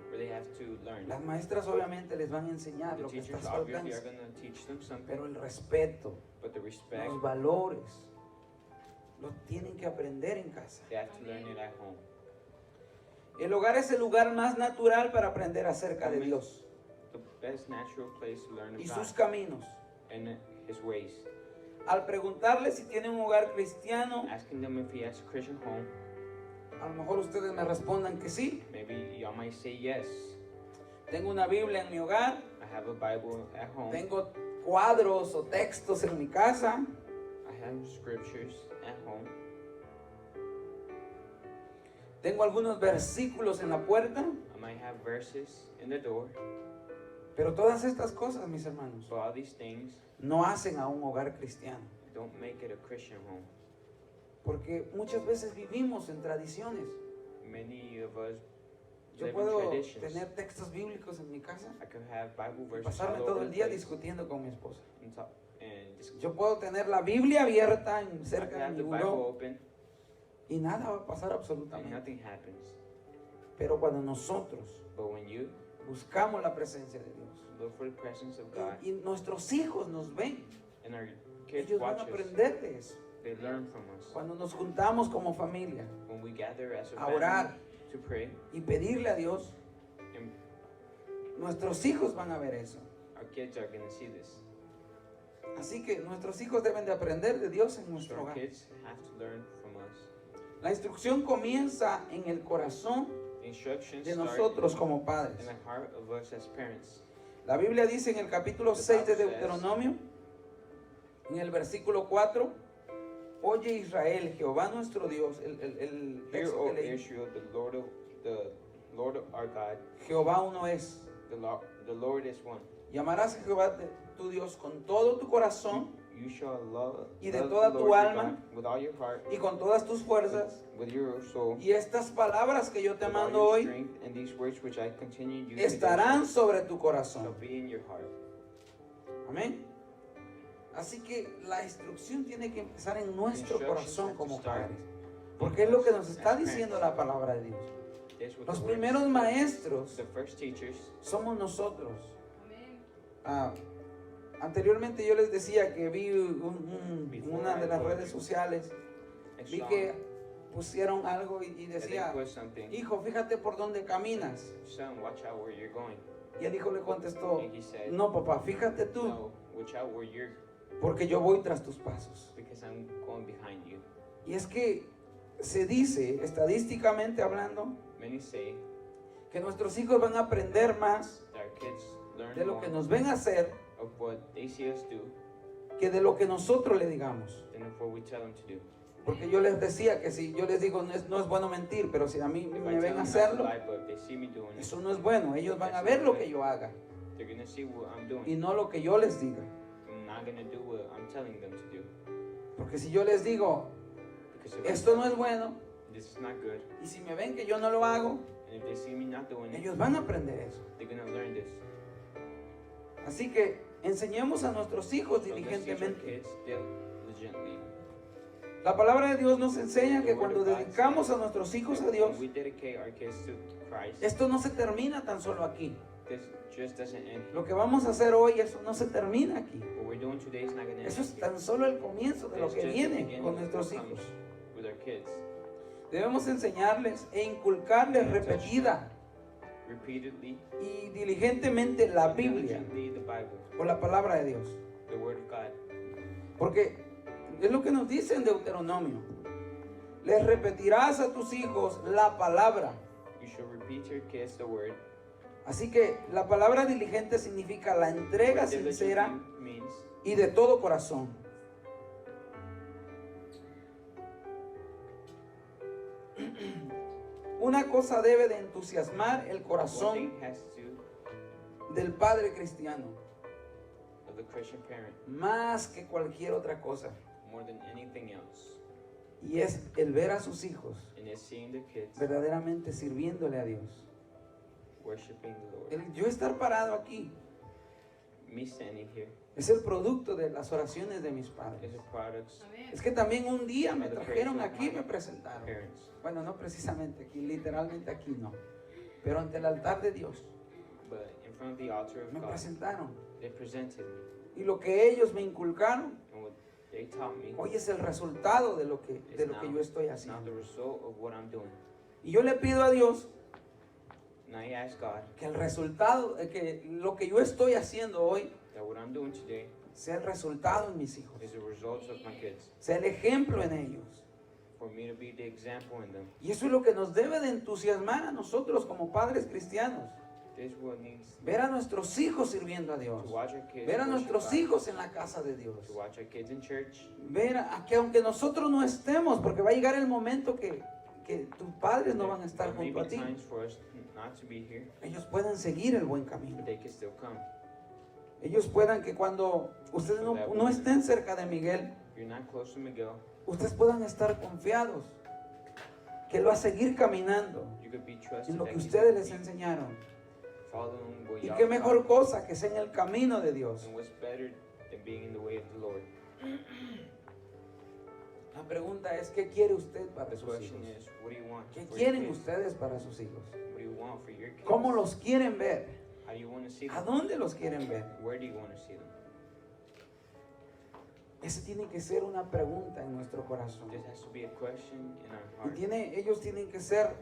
where they have to learn. Las maestras obviamente les van a enseñar The lo que está a teachers su obviously are alcance, going to teach them something, pero el respeto, but the respect, los valores, lo tienen que aprender en casa. they have to learn it at home. El hogar es el lugar más natural para aprender acerca de Amén. Dios The best natural place to learn of y God sus caminos. and His ways. Al preguntarle si tiene un hogar cristiano, Asking them if He has a Christian home, a lo mejor ustedes me respondan que sí. maybe y'all might say yes. Tengo una Biblia en mi hogar, I have a Bible at home. tengo cuadros o textos en mi casa, I have scriptures at home. tengo algunos versículos en la puerta, I might have verses in the door. pero todas estas cosas, mis hermanos, So all these things no hacen a un hogar cristiano. don't make it a Christian home. Porque muchas veces vivimos en tradiciones. Many of us Yo live in puedo traditions. tener textos bíblicos en mi casa I could have Bible y verses pasarme all todo over el the día place discutiendo con mi esposa. and Yo puedo tener la Biblia abierta I could cerca de have mi the Bible buró open y nada va a pasar and absolutamente. nothing happens. Pero cuando nosotros But when you buscamos la presencia de Dios look for the presence of God y nuestros hijos nos ven, and our kids ellos van watch a us, aprender de eso. they learn from us. Cuando nos juntamos como familia When we gather as a a orar family to pray, y pedirle a Dios, and nuestros hijos van a ver eso. our kids are going to see this. Así que nuestros hijos deben de aprender de Dios en So nuestro our hogar. kids have to learn from us. La instrucción comienza en el corazón The instructions de start nosotros como in padres. the heart of us as parents. La Biblia dice en el capítulo 6 de Deuteronomio, en el versículo 4, oye Israel, Jehová nuestro Dios, el Hear, texto O que leí, Israel, the Lord our God, Jehová uno es. the Lord is one. Llamarás a Jehová tu Dios con todo tu corazón You shall love, y de love toda the tu Lord your alma God with all your heart, y con todas tus fuerzas. with your soul, Y estas palabras que yo te with all mando your hoy strength, and these words which I continue you estarán sobre tu shall corazón. be in your heart. Amén. Así que la instrucción tiene que empezar en nuestro corazón como padres. Porque es lo que nos está diciendo la palabra de Dios. That's what Los the word primeros says. maestros The first teachers, somos nosotros. Anteriormente yo les decía que vi en una de las redes sociales, I vi saw que pusieron algo y that they decía, put something, hijo, fíjate por dónde caminas. son, watch out where you're going. Y el hijo le contestó, And he said, no papá, fíjate tú, no, watch out where you're, porque yo voy tras tus pasos. because I'm going behind you. Y es que se dice, estadísticamente hablando, Many say que nuestros hijos van a aprender más that our kids learn de lo more que nos ven hacer of what they see us do que de lo que nosotros le digamos. than of what we tell them to do. Porque yo les decía que si yo les digo no es bueno mentir, pero si a mí If me I tell ven them not to hacerlo, lie, but if they see me doing it, eso no es bueno. Ellos van a ver lo que yo haga they're going to see what I'm doing. y no lo que yo les diga. I'm not going to do what I'm telling them to do. Porque si yo les digo, Because if I esto tell no es them, bueno, this is not good, y si me ven que yo no lo hago, and if they see me not doing it, ellos van a aprender eso. they're going to learn this. Así que enseñemos a nuestros hijos So let's teach our diligentemente. kids diligently. La palabra de Dios nos enseña que cuando dedicamos a nuestros hijos a Dios, When we dedicate our kids to Christ, esto no se termina tan solo aquí. this just doesn't end here. Lo que vamos a hacer hoy, eso no se termina aquí. What we're doing today is not going to end Eso es here. tan solo el comienzo de lo It's que just the viene beginning con of nuestros what comes hijos. with our kids. Debemos enseñarles e inculcarles repetida Repeatedly, y diligentemente la and Biblia diligently the Bible, o la palabra de Dios. the Word of God. Porque es lo que nos dice en Deuteronomio. Les repetirás a tus hijos la palabra. You should repeat to your kids the Word. Así que la palabra diligente significa la entrega Diligently sincera means y de todo corazón. Una cosa debe de entusiasmar el one corazón thing has to del padre cristiano of the Christian parent más que cualquier otra cosa, more than anything else, y es el ver a sus hijos and is seeing their kids verdaderamente sirviéndole a Dios. worshiping the Lord. El yo estar parado aquí Me standing here es el producto de las oraciones de mis padres. is a product Es que también un día me of the trajeron prayers of aquí y my me presentaron. parents, Bueno, no precisamente aquí, literalmente aquí no, pero ante el altar de Dios but in front of the altar of me God, presentaron. they presented me, Y lo que ellos me inculcaron and what they taught me hoy es el resultado de lo que is now, yo estoy it's now the haciendo. result of what I'm doing. Y yo le pido a Dios And I ask God que el resultado, que lo que yo estoy haciendo hoy that what I'm doing today sea el resultado en mis hijos, is the result of my kids, sea el ejemplo en ellos. for me to be the example in them. Y eso es lo que nos debe de entusiasmar a nosotros como padres cristianos. This is what needs Ver a nuestros hijos sirviendo a to Dios. watch our kids Ver a worship nuestros God, hijos en la casa de Dios. to watch our kids in church, Ver a que aunque nosotros no estemos, porque va a llegar el momento que tus padres no van a estar there may junto a be ti, times for us not to be here, ellos puedan seguir el buen camino. but they can still come. Ellos puedan que cuando ustedes no estén cerca de Miguel, If you're not close to Miguel, ustedes puedan estar confiados que Él va a seguir caminando You could be trusted en lo that que He's ustedes gonna les keep enseñaron. following what Y y'all qué mejor taught. cosa que sea en el camino de Dios. And what's better than being in the way of the Lord? La pregunta es, ¿qué quiere usted para The sus question hijos? is, what do you want ¿Qué for your quieren kids? ustedes para sus hijos? What do you want for your kids? ¿Cómo los quieren ver? How do you want to see ¿A them? dónde los quieren ver? Where do you want to see them? Esa tiene que ser una pregunta en nuestro corazón. This has to be a question in our Y heart. ellos tienen que ser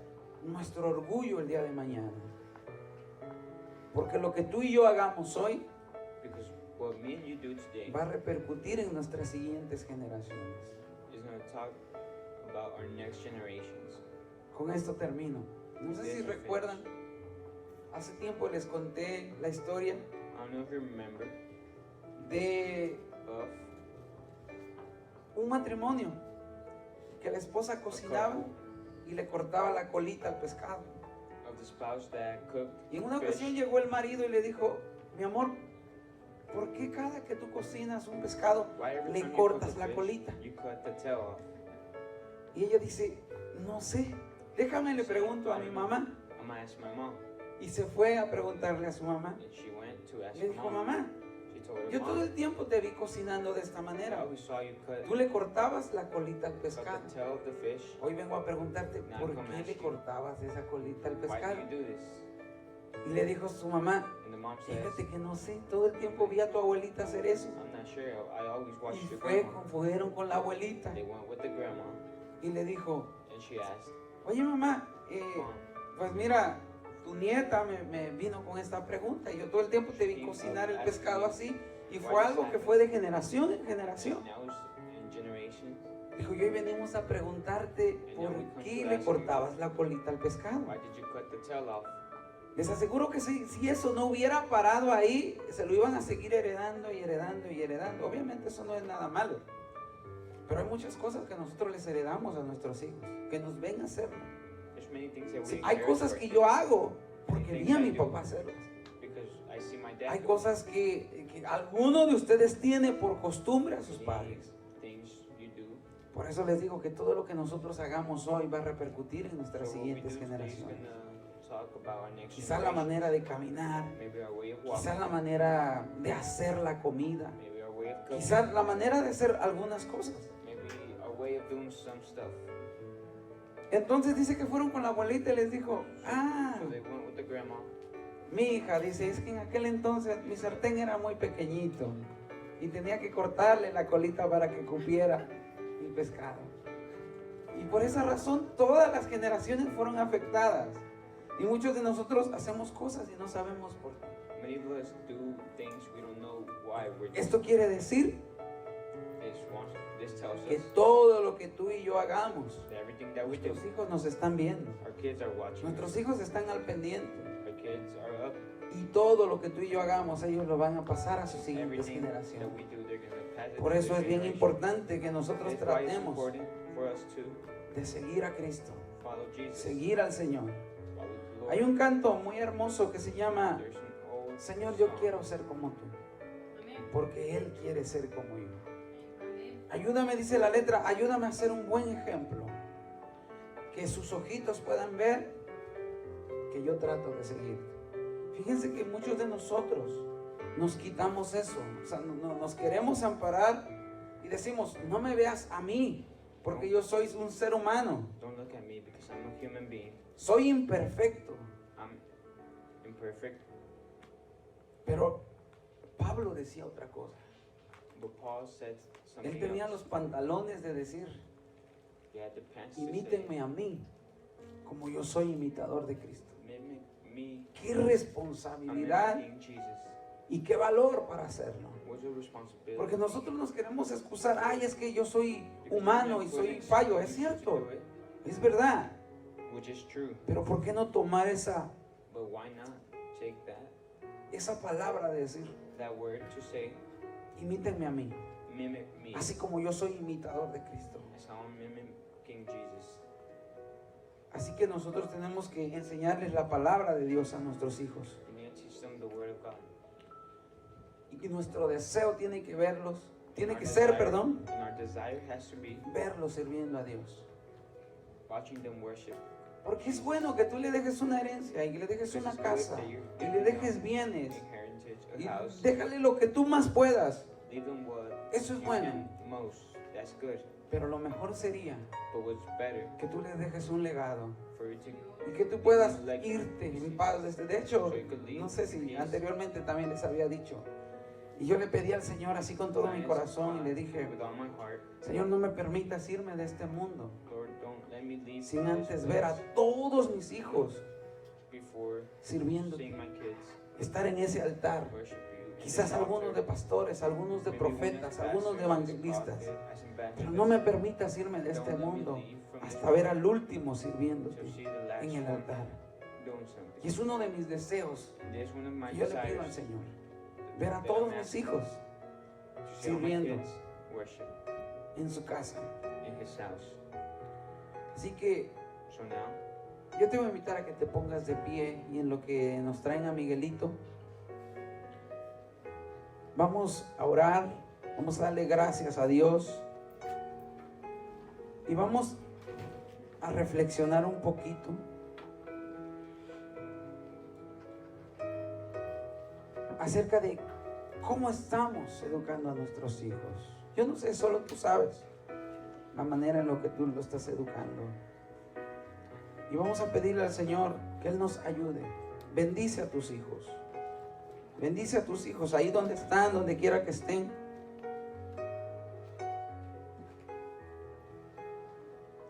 nuestro orgullo el día de mañana. Porque lo que tú y yo hagamos hoy Because what me and you do today va a repercutir en nuestras siguientes generaciones. is going to talk about our next generations. Con esto termino. No sé si Yes, recuerdan, hace tiempo les conté la historia I don't know if you remember de of un matrimonio que la esposa a cocinaba couple, y le cortaba la colita al pescado. of the spouse that cooked Y en una fish. ocasión llegó el marido y le dijo, mi amor, ¿por qué cada que tú cocinas un pescado Why every le time you cortas cook a la fish, colita? you cut the tail off? Y ella dice, no sé, déjame le pregunto a mi mamá. I'm going to ask my mom. Y se fue a preguntarle a su mamá. And she went to ask Le her dijo, mom. mamá, She told her yo todo mom, el tiempo te vi cocinando de esta I manera. always saw you cut Tú le cortabas la colita al pescado. the tail of the fish. Hoy vengo a preguntarte, Now ¿por come qué ask le you. cortabas esa colita al Why pescado? do you do this? Y le dijo su mamá, And the mom says, fíjate que no sé, todo el tiempo vi a tu abuelita hacer eso. I'm not sure. I always watched Y your grandma. fueron con la abuelita. They went with the grandma. Y le dijo, And she asked, oye mamá, Mom, pues mira, tu nieta me vino con esta pregunta y yo todo el tiempo te vi cocinar el pescado así y fue algo que fue de generación en generación. now it's in generations. Dijo, y hoy venimos a preguntarte por qué le cortabas la colita al pescado. Why did you cut the tail off? Les aseguro que si eso no hubiera parado ahí, se lo iban a seguir heredando y heredando y heredando. Obviamente eso no es nada malo. Pero hay muchas cosas que nosotros les heredamos a nuestros hijos, que nos ven hacerlo. There's many things that we Sí, hay inherit cosas for que our yo kids hago porque vi a mi papá hacerlas. because I see my dad Hay do cosas que alguno de ustedes tiene por costumbre a sus many padres. things you do. Por eso les digo que todo lo que nosotros hagamos hoy va a repercutir en nuestras So what we do siguientes today is generaciones. gonna talk about our next Quizás la generation. manera de caminar, Maybe our way of quizás walking. la manera de hacer la comida, Maybe our way of cooking. quizás la manera de hacer algunas cosas. Maybe our way of doing some stuff. Entonces dice que fueron con la abuelita y les dijo, So they went with the grandma. mi hija, dice, es que en aquel entonces mi sartén era muy pequeñito y tenía que cortarle la colita para que cupiera el pescado. Y por esa razón todas las generaciones fueron afectadas. Y muchos de nosotros hacemos cosas y no sabemos por qué. Many of us do things we don't know why we're doing. Esto quiere decir This tells que us todo lo que tú y yo hagamos, that everything that we do, nuestros hijos nos están viendo. our kids are watching. Nuestros hijos están al pendiente. Our kids are up. Y todo lo que tú y yo hagamos, ellos lo van a pasar a sus siguientes Everything that generaciones. we do, they're gonna pass it Por to eso their es bien generation. importante que nosotros That's why it's tratemos important for us to de seguir a Cristo, follow Jesus. seguir al Señor. Follow the Lord. Hay un canto muy hermoso que se llama, There's an old Señor, yo song. quiero ser como tú, porque Él quiere ser como yo. Ayúdame, dice la letra, ayúdame a ser un buen ejemplo, que sus ojitos puedan ver que yo trato de seguirte. Fíjense que muchos de nosotros nos quitamos eso, o sea, nos queremos amparar y decimos, no me veas a mí, porque yo soy un ser humano, Don't look at me because I'm a human being. soy imperfecto. I'm imperfect. Pero Pablo decía otra cosa. But Paul said something Él tenía else. los pantalones de decir, He had the pants to say, imítenme a mí, como yo soy imitador de Cristo. mimic me. Qué I'm responsabilidad mimicking Jesus. y qué valor para hacerlo. What's your responsibility? Porque nosotros nos queremos excusar, ay, es que yo soy Because humano y you soy can't fallo, excuse es to cierto, do it, es verdad. which is true. Pero ¿por qué no tomar esa But why not take palabra de decir, that word to say, imítenme a mí, mimic me, así como yo soy imitador de Cristo? as how I'm mimicking Jesus. Así que nosotros tenemos que enseñarles la palabra de Dios a nuestros hijos. You need to teach them the word of God. Y que nuestro deseo tiene que verlos, tiene Our que ser, desire- perdón, And our desire has to be verlos sirviendo a Dios. watching them worship. Porque es bueno que tú le dejes una herencia y le dejes una casa y le dejes bienes Inheritance, y a house. déjale lo que tú más puedas. Leave them what Eso es you bueno. can most. That's good. Pero lo mejor sería But what's better que tú le dejes un legado for you to y que tú puedas irte en paz. De hecho, no sé si anteriormente también les había dicho. Y yo le pedí al Señor así con todo mi corazón y le dije, with all my heart, Señor, no me permitas irme de este mundo Lord, don't let me leave sin this antes ver a place todos mis hijos before sirviéndote, seeing my kids estar en ese altar. worship you. Quizás algunos de pastores, algunos de Maybe one profetas, as algunos de pastor, as evangelistas. prophet, as evangelist. Pero no me permitas irme de este Don't let me mundo leave from hasta this ver world al último to sirviéndote see the last en el one altar. doing something. Y es uno de mis deseos. There's one of my Y yo le pido al desires Señor ver a that todos I'm mis asking hijos to see all my sirviendo kids worship en su casa. in His house. Así que So now, yo te voy a invitar a que te pongas de pie y en lo que nos traen a Miguelito, vamos a orar, vamos a darle gracias a Dios y vamos a reflexionar un poquito acerca de cómo estamos educando a nuestros hijos. Yo no sé, solo tú sabes la manera en la que tú lo estás educando. Y vamos a pedirle al Señor que Él nos ayude. Bendice a tus hijos. Bendice a tus hijos ahí donde están, donde quiera que estén.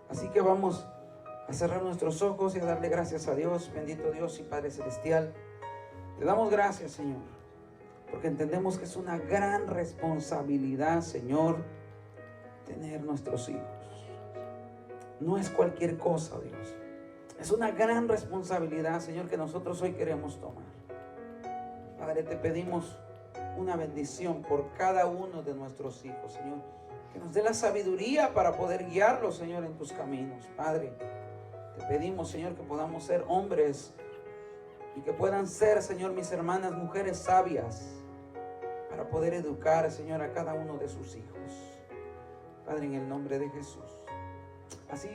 Así que vamos a cerrar nuestros ojos y a darle gracias a Dios. Bendito Dios y Padre Celestial. Te damos gracias, Señor, porque entendemos que es una gran responsabilidad, Señor, tener nuestros hijos. No es cualquier cosa, Dios. Es una gran responsabilidad, Señor, que nosotros hoy queremos tomar. Padre, te pedimos una bendición por cada uno de nuestros hijos, Señor. Que nos dé la sabiduría para poder guiarlos, Señor, en tus caminos. Padre, te pedimos, Señor, que podamos ser hombres y que puedan ser, Señor, mis hermanas, mujeres sabias para poder educar, Señor, a cada uno de sus hijos. Padre, en el nombre de Jesús. Así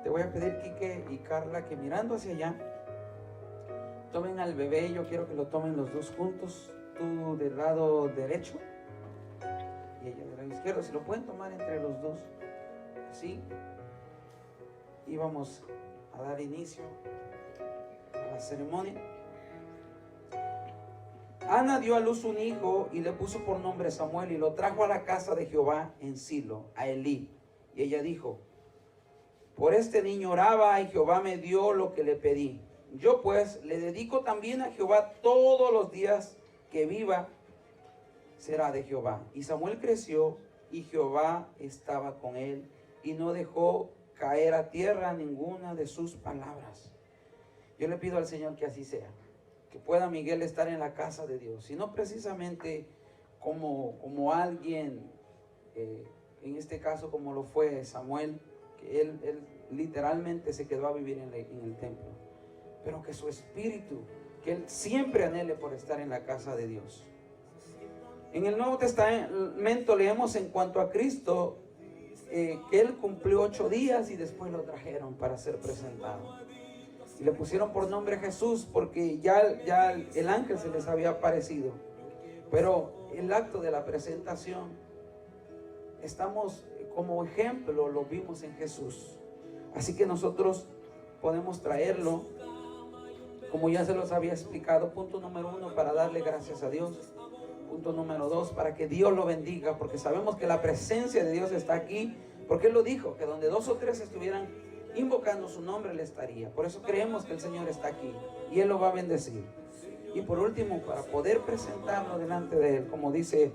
te voy a pedir, Quique y Carla, que mirando hacia allá, tomen al bebé. Yo quiero que lo tomen los dos juntos. Tú del lado derecho y ella del lado izquierdo. Si lo pueden tomar entre los dos, así. Y vamos a dar inicio a la ceremonia. Ana dio a luz un hijo y le puso por nombre Samuel y lo trajo a la casa de Jehová en Silo, a Elí. Y ella dijo: por este niño oraba y Jehová me dio lo que le pedí. Yo pues le dedico también a Jehová todos los días que viva, será de Jehová. Y Samuel creció y Jehová estaba con él y no dejó caer a tierra ninguna de sus palabras. Yo le pido al Señor que así sea, que pueda Miguel estar en la casa de Dios, y no precisamente como alguien, en este caso como lo fue Samuel, que él literalmente se quedó a vivir en el templo, pero que su espíritu, que él siempre anhele por estar en la casa de Dios. En el Nuevo Testamento leemos en cuanto a Cristo, que él cumplió 8 días y después lo trajeron para ser presentado. Y le pusieron por nombre Jesús porque ya el ángel se les había aparecido. Pero el acto de la presentación, estamos como ejemplo, lo vimos en Jesús. Así que nosotros podemos traerlo, como ya se los había explicado. Punto número 1, para darle gracias a Dios. Punto número 2, para que Dios lo bendiga, porque sabemos que la presencia de Dios está aquí, porque Él lo dijo, que donde 2 o 3 estuvieran invocando su nombre, Él estaría. Por eso creemos que el Señor está aquí y Él lo va a bendecir. Y por último, para poder presentarlo delante de Él, como dice,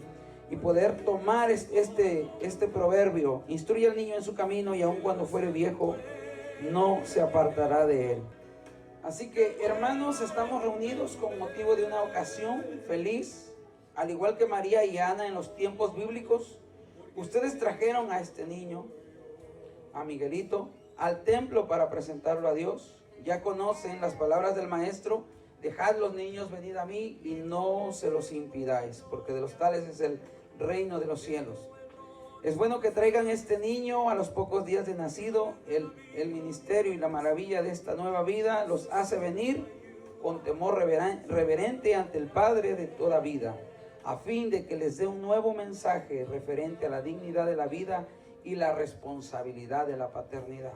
y poder tomar este proverbio: instruye al niño en su camino y aun cuando fuere viejo no se apartará de él. Así que, hermanos, estamos reunidos con motivo de una ocasión feliz, al igual que María y Ana en los tiempos bíblicos. Ustedes trajeron a este niño, a Miguelito, al templo para presentarlo a Dios. Ya conocen las palabras del maestro: dejad los niños, venid a mí y no se los impidáis, porque de los tales es el reino de los cielos. Es bueno que traigan este niño a los pocos días de nacido. El ministerio y la maravilla de esta nueva vida los hace venir con temor reverente ante el Padre de toda vida, a fin de que les dé un nuevo mensaje referente a la dignidad de la vida y la responsabilidad de la paternidad.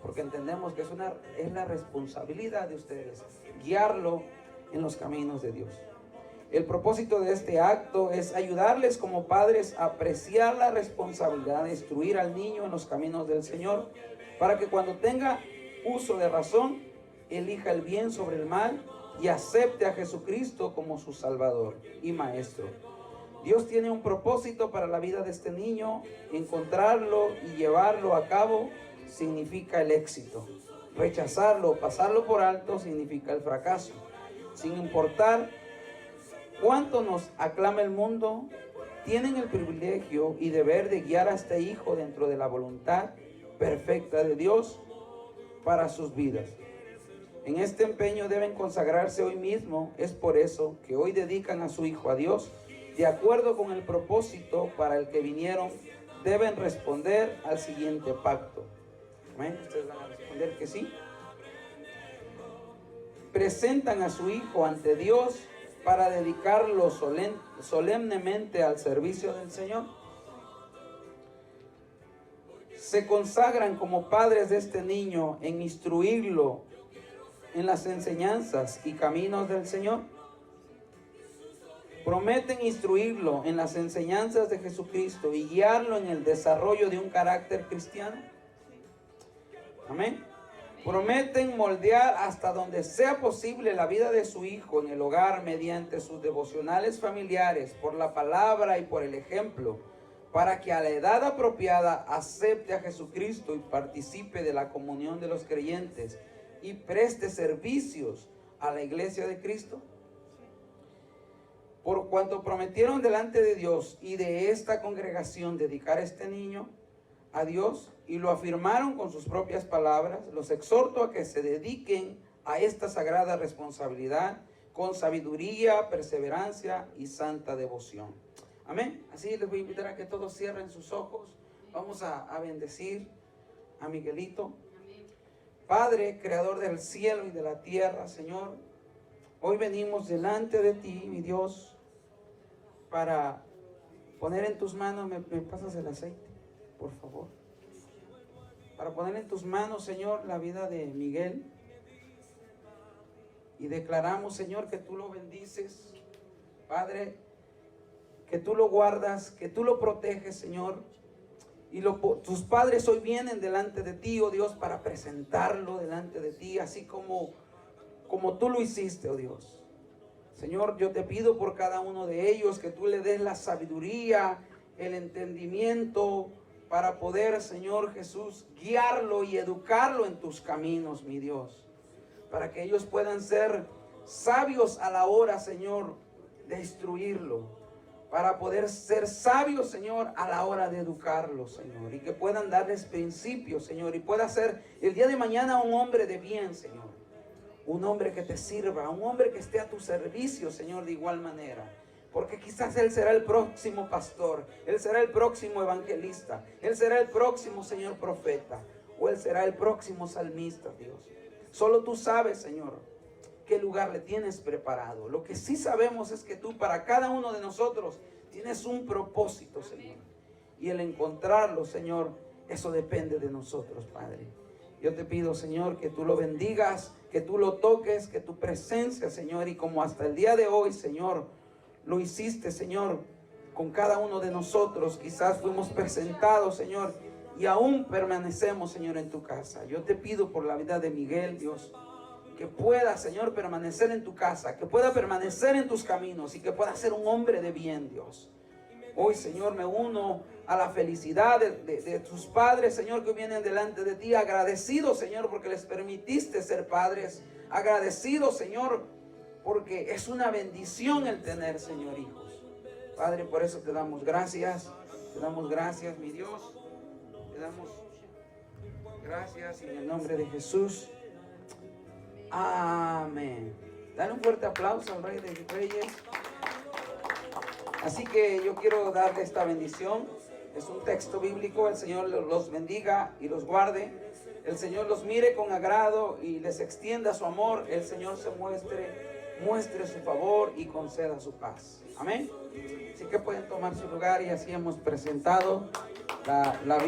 Porque entendemos que es la responsabilidad de ustedes guiarlo en los caminos de Dios. El propósito de este acto es ayudarles como padres a apreciar la responsabilidad de instruir al niño en los caminos del Señor, para que cuando tenga uso de razón, elija el bien sobre el mal y acepte a Jesucristo como su Salvador y Maestro. Dios tiene un propósito para la vida de este niño. Encontrarlo y llevarlo a cabo significa el éxito. Rechazarlo o pasarlo por alto significa el fracaso. Sin importar cuánto nos aclama el mundo, tienen el privilegio y deber de guiar a este hijo dentro de la voluntad perfecta de Dios para sus vidas. En este empeño deben consagrarse hoy mismo. Es por eso que hoy dedican a su hijo a Dios, de acuerdo con el propósito para el que vinieron. Deben responder al siguiente pacto. ¿Amén? Ustedes van a responder que sí. Presentan a su hijo ante Dios para dedicarlo solemnemente al servicio del Señor. Se consagran como padres de este niño en instruirlo en las enseñanzas y caminos del Señor. Prometen instruirlo en las enseñanzas de Jesucristo y guiarlo en el desarrollo de un carácter cristiano. Amén. Prometen moldear hasta donde sea posible la vida de su hijo en el hogar mediante sus devocionales familiares, por la palabra y por el ejemplo, para que a la edad apropiada acepte a Jesucristo y participe de la comunión de los creyentes y preste servicios a la iglesia de Cristo. Por cuanto prometieron delante de Dios y de esta congregación dedicar a este niño a Dios y lo afirmaron con sus propias palabras, los exhorto a que se dediquen a esta sagrada responsabilidad con sabiduría, perseverancia y santa devoción. Amén. Así les voy a invitar a que todos cierren sus ojos. Vamos a bendecir a Miguelito. Padre, creador del cielo y de la tierra, Señor, hoy venimos delante de ti, mi Dios, para poner en tus manos. ¿Me pasas el aceite, por favor? Para poner en tus manos, Señor, la vida de Miguel. Y declaramos, Señor, que tú lo bendices, Padre, que tú lo guardas, que tú lo proteges, Señor. Y tus padres hoy vienen delante de ti, oh Dios, para presentarlo delante de ti, así como tú lo hiciste, oh Dios. Señor, yo te pido por cada uno de ellos que tú le des la sabiduría, el entendimiento, para poder, Señor Jesús, guiarlo y educarlo en tus caminos, mi Dios. Para que ellos puedan ser sabios a la hora, Señor, de instruirlo. Para poder ser sabios, Señor, a la hora de educarlos, Señor. Y que puedan darles principios, Señor. Y pueda ser el día de mañana un hombre de bien, Señor. Un hombre que te sirva, un hombre que esté a tu servicio, Señor, de igual manera. Porque quizás él será el próximo pastor, él será el próximo evangelista, él será el próximo, Señor, profeta, o él será el próximo salmista, Dios. Solo tú sabes, Señor, qué lugar le tienes preparado. Lo que sí sabemos es que tú para cada uno de nosotros tienes un propósito, Señor. Y el encontrarlo, Señor, eso depende de nosotros, Padre. Yo te pido, Señor, que tú lo bendigas, que tú lo toques, que tu presencia, Señor, y como hasta el día de hoy, Señor, lo hiciste, Señor, con cada uno de nosotros. Quizás fuimos presentados, Señor, y aún permanecemos, Señor, en tu casa. Yo te pido por la vida de Miguel, Dios, que pueda, Señor, permanecer en tu casa, que pueda permanecer en tus caminos y que pueda ser un hombre de bien, Dios. Hoy, Señor, me uno a la felicidad de tus padres, Señor, que vienen delante de ti, agradecidos, Señor, porque les permitiste ser padres, agradecidos, Señor, porque es una bendición el tener, Señor, hijos. Padre, por eso te damos gracias, mi Dios, te damos gracias en el nombre de Jesús. Amén. Dale un fuerte aplauso al Rey de Reyes. Así que yo quiero darle esta bendición. Es un texto bíblico. El Señor los bendiga y los guarde. El Señor los mire con agrado y les extienda su amor. El Señor se muestre su favor y conceda su paz. Amén. Así que pueden tomar su lugar y así hemos presentado la vida.